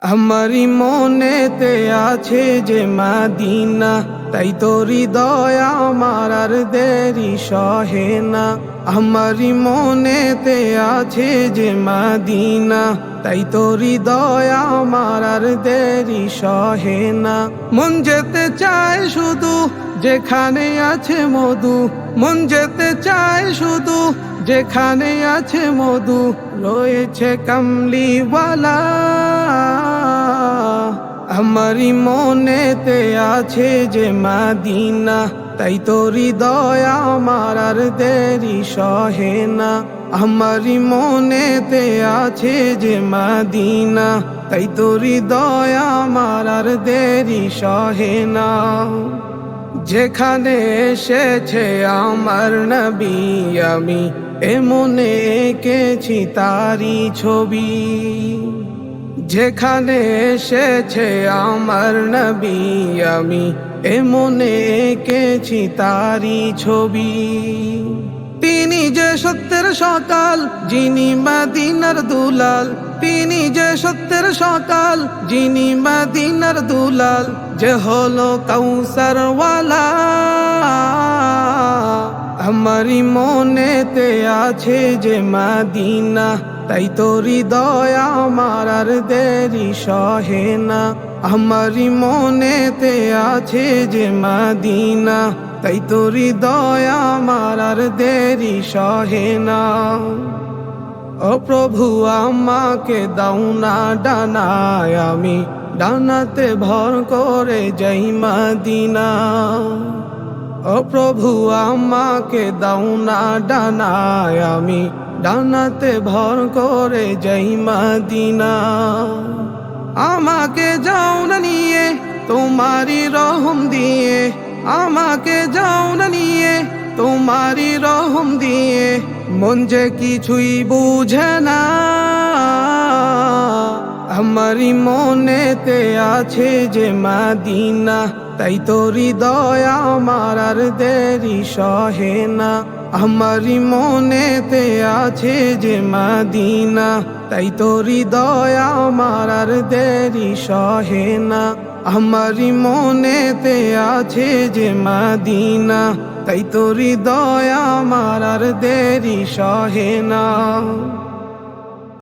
আমারি মনেতে আছে যে মদিনা, তাই তো হৃদয় আমার আর দেরি সহে না। আমারি মনেতে আছে যে মদিনা, তাই তো হৃদয় আমার আর দেরি সহে না। মন যেতে চায় শুধু যেখানে আছে মধু, মন যেতে চায় শুধু যেখানে আছে মধু, রয়েছে কামলিওয়ালা। আমারি মনেতে আছে যে মদিনা, তাই তো হৃদয় আমার আর দেরি সহে না। আমারি মনেতে আছে যে মদিনা, তাই তো হৃদয় আমার আর দেরি সহে না। যেখানে এসেছে আমার নবী, আমি এমনে এঁকেছি তারি ছবি। যেখানে এসেছে আমার নবী, আমি এমনে এঁকেছি তারি ছবি। তিনি যে সত্যের সকাল, যিনি মদিনার দুলাল, তিনি যে সত্যের সকাল, যিনি মদিনার দুলাল, যে হলো কাউসার ওয়ালা। আমারি মনেতে আছে যে মদিনা, তাই তো হৃদয় আমার আর দেরি সহে না। আমারি মনেতে আছে যে মদিনা, তাই তো হৃদয় আমার আর দেরি সহে না। ও প্রভু আমাকে দাও না ডানায়, আমি ডানাতে ভর করে যাই মদিনা। ও প্রভু আমাকে দাও না ডানায়, আমি ডানাতে ভর করে যাই মদিনা। আমাকে যাও না নিয়ে তোমারি রহম দিয়ে, আমাকে যাও না নিয়ে তোমারি রহম দিয়ে, মন যে কিছুই বুঝে না। আমারি মনেতে আছে যে মদিনা, তাই তো হৃদয় আমার আর দেরি সহে না। আমারি মনেতে আছে যে মদিনা, তাই তো হৃদয় আমার আর দেরি সহে না। আমারি মনেতে আছে যে মদিনা, তাই তো হৃদয় আমার আর দেরি সহে না।